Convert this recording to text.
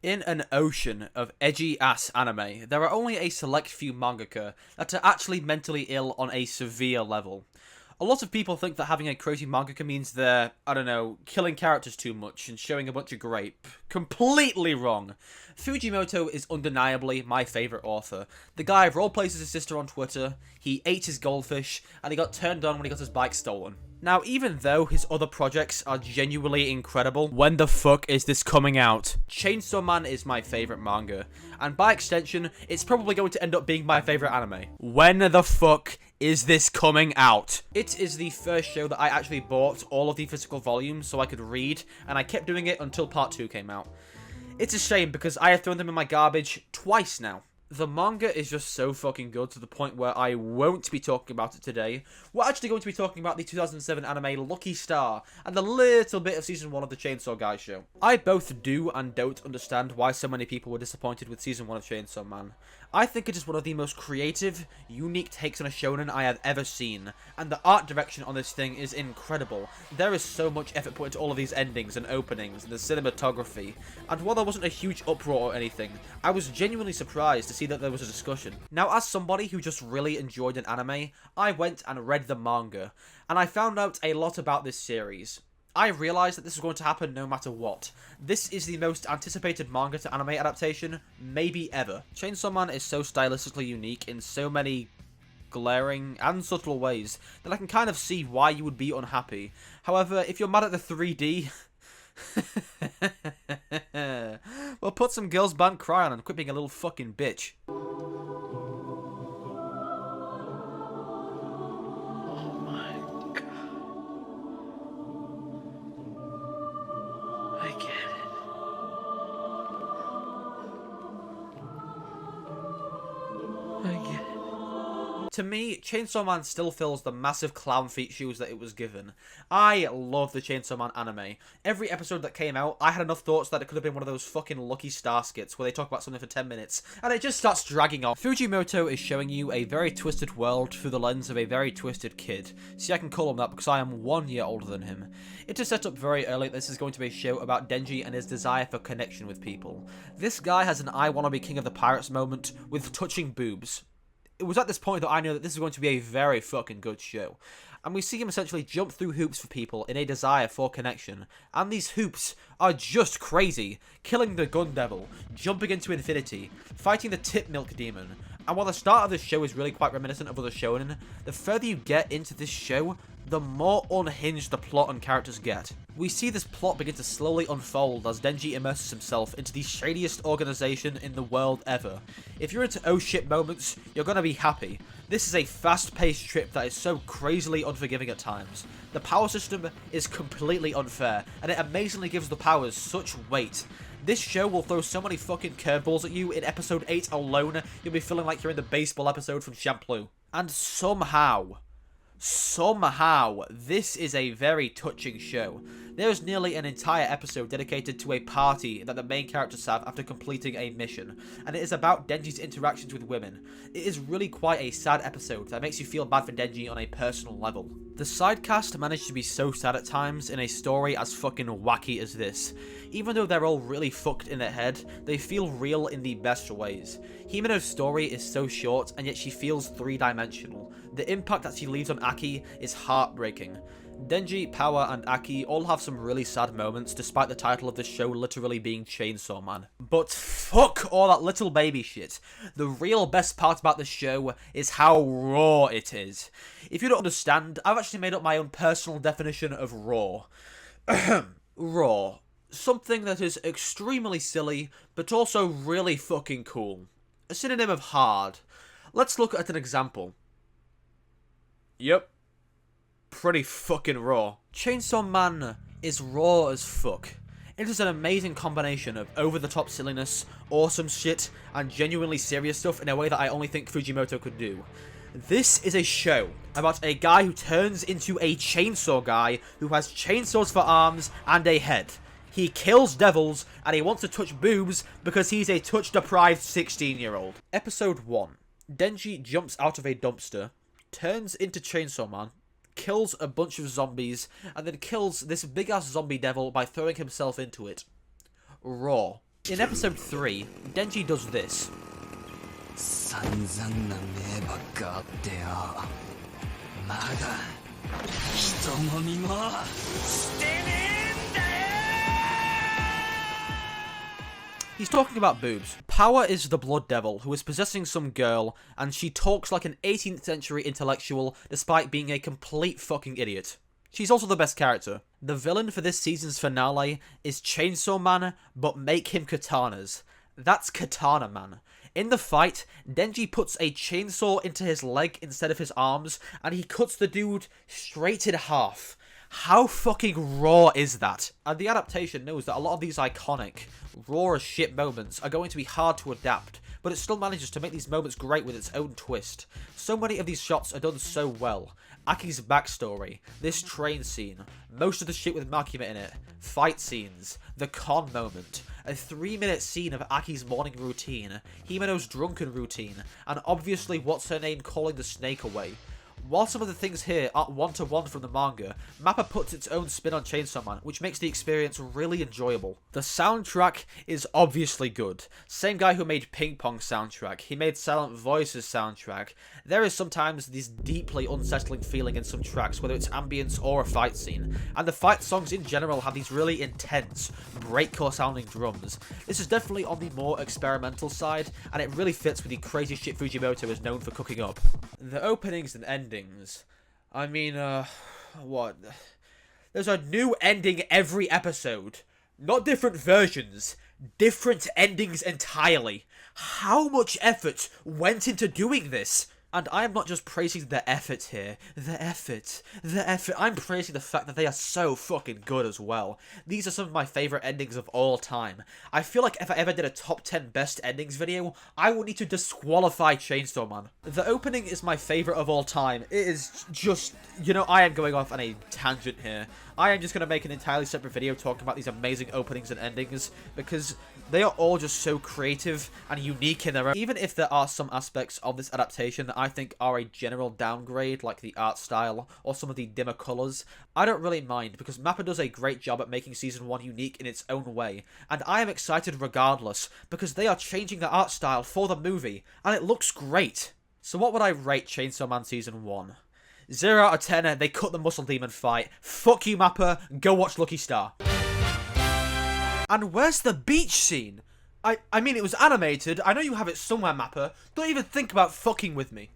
In an ocean of edgy-ass anime, there are only a select few mangaka that are actually mentally ill on a severe level. A lot of people think that having a crazy mangaka means they're, I don't know, killing characters too much and showing a bunch of grape. Completely wrong. Fujimoto is undeniably my favourite author. The guy roleplays his sister on Twitter, he ate his goldfish, and he got turned on when he got his bike stolen. Now, even though his other projects are genuinely incredible, when the fuck is this coming out? Chainsaw Man is my favourite manga, and by extension, it's probably going to end up being my favourite anime. When the fuck is this coming out? It is the first show that I actually bought all of the physical volumes so I could read, and I kept doing it until part 2 came out. It's a shame because I have thrown them in my garbage twice now. The manga is just so fucking good to the point where I won't be talking about it today. We're actually going to be talking about the 2007 anime Lucky Star and a little bit of Season 1 of the Chainsaw Guy show. I both do and don't understand why so many people were disappointed with Season 1 of Chainsaw Man. I think it is one of the most creative, unique takes on a shonen I have ever seen, and the art direction on this thing is incredible. There is so much effort put into all of these endings and openings and the cinematography, and while there wasn't a huge uproar or anything, I was genuinely surprised to see that there was a discussion. Now, as somebody who just really enjoyed an anime, I went and read the manga, and I found out a lot about this series. I realised that this was going to happen no matter what. This is the most anticipated manga to anime adaptation, maybe ever. Chainsaw Man is so stylistically unique in so many glaring and subtle ways that I can kind of see why you would be unhappy. However, if you're mad at the 3D... well, put some girls band cry on and quit being a little fucking bitch. To me, Chainsaw Man still fills the massive clown feet shoes that it was given. I love the Chainsaw Man anime. Every episode that came out, I had enough thoughts that it could have been one of those fucking Lucky Star skits where they talk about something for 10 minutes, and it just starts dragging on. Fujimoto is showing you a very twisted world through the lens of a very twisted kid. See, I can call him that because I am 1 year older than him. It is set up very early that this is going to be a show about Denji and his desire for connection with people. This guy has an I wanna be king of the pirates moment with touching boobs. It was at this point that I knew that this is going to be a very fucking good show. And we see him essentially jump through hoops for people in a desire for connection. And these hoops are just crazy. Killing the gun devil, jumping into infinity, fighting the tip milk demon. And while the start of this show is really quite reminiscent of other shonen, the further you get into this show, the more unhinged the plot and characters get. We see this plot begin to slowly unfold as Denji immerses himself into the shadiest organization in the world ever. If you're into oh shit moments, you're gonna be happy. This is a fast-paced trip that is so crazily unforgiving at times. The power system is completely unfair, and it amazingly gives the powers such weight. This show will throw so many fucking curveballs at you. In episode 8 alone, you'll be feeling like you're in the baseball episode from Champloo. And somehow, this is a very touching show. There is nearly an entire episode dedicated to a party that the main characters have after completing a mission, and it is about Denji's interactions with women. It is really quite a sad episode that makes you feel bad for Denji on a personal level. The sidecast managed to be so sad at times in a story as fucking wacky as this. Even though they're all really fucked in their head, they feel real in the best ways. Himeno's story is so short, and yet she feels three-dimensional. The impact that she leaves on Aki is heartbreaking. Denji, Power, and Aki all have some really sad moments, despite the title of this show literally being Chainsaw Man. But fuck all that little baby shit. The real best part about this show is how raw it is. If you don't understand, I've actually made up my own personal definition of raw. Raw. Something that is extremely silly, but also really fucking cool. A synonym of hard. Let's look at an example. Yep. Pretty fucking raw. Chainsaw Man is raw as fuck. It is an amazing combination of over-the-top silliness, awesome shit, and genuinely serious stuff in a way that I only think Fujimoto could do. This is a show about a guy who turns into a chainsaw guy who has chainsaws for arms and a head. He kills devils, and he wants to touch boobs because he's a touch-deprived 16-year-old. Episode 1. Denji jumps out of a dumpster, turns into Chainsaw Man, kills a bunch of zombies, and then kills this big-ass zombie devil by throwing himself into it. Raw. In episode 3, Denji does this. He's talking about boobs. Power is the blood devil who is possessing some girl, and she talks like an 18th century intellectual despite being a complete fucking idiot. She's also the best character. The villain for this season's finale is Chainsaw Man, but make him katanas. That's Katana Man. In the fight, Denji puts a chainsaw into his leg instead of his arms, and he cuts the dude straight in half. How fucking raw is that? And the adaptation knows that a lot of these iconic, raw as shit moments are going to be hard to adapt, but it still manages to make these moments great with its own twist. So many of these shots are done so well. Aki's backstory, this train scene, most of the shit with Makima in it, fight scenes, the con moment, a 3-minute scene of Aki's morning routine, Himeno's drunken routine, and obviously what's her name calling the snake away. While some of the things here aren't one-to-one from the manga, Mappa puts its own spin on Chainsaw Man, which makes the experience really enjoyable. The soundtrack is obviously good. Same guy who made Ping Pong soundtrack, he made Silent Voices soundtrack. There is sometimes this deeply unsettling feeling in some tracks, whether it's ambience or a fight scene, and the fight songs in general have these really intense, breakcore sounding drums. This is definitely on the more experimental side, and it really fits with the crazy shit Fujimoto is known for cooking up. The openings and endings, I mean, what? There's a new ending every episode. Not different versions, different endings entirely. How much effort went into doing this? And I am not just praising the effort here. The effort. I'm praising the fact that they are so fucking good as well. These are some of my favourite endings of all time. I feel like if I ever did a top 10 best endings video, I would need to disqualify Chainsaw Man. The opening is my favourite of all time. It is just, you know, I am going off on a tangent here. I am just going to make an entirely separate video talking about these amazing openings and endings, because they are all just so creative and unique in their own. Even if there are some aspects of this adaptation that I think are a general downgrade, like the art style or some of the dimmer colours, I don't really mind, because Mappa does a great job at making Season 1 unique in its own way, and I am excited regardless, because they are changing the art style for the movie, and it looks great. So what would I rate Chainsaw Man Season 1? 0 out of 10, they cut the Muscle Demon fight. Fuck you, Mappa. Go watch Lucky Star. And where's the beach scene? I mean, it was animated. I know you have it somewhere, Mappa. Don't even think about fucking with me.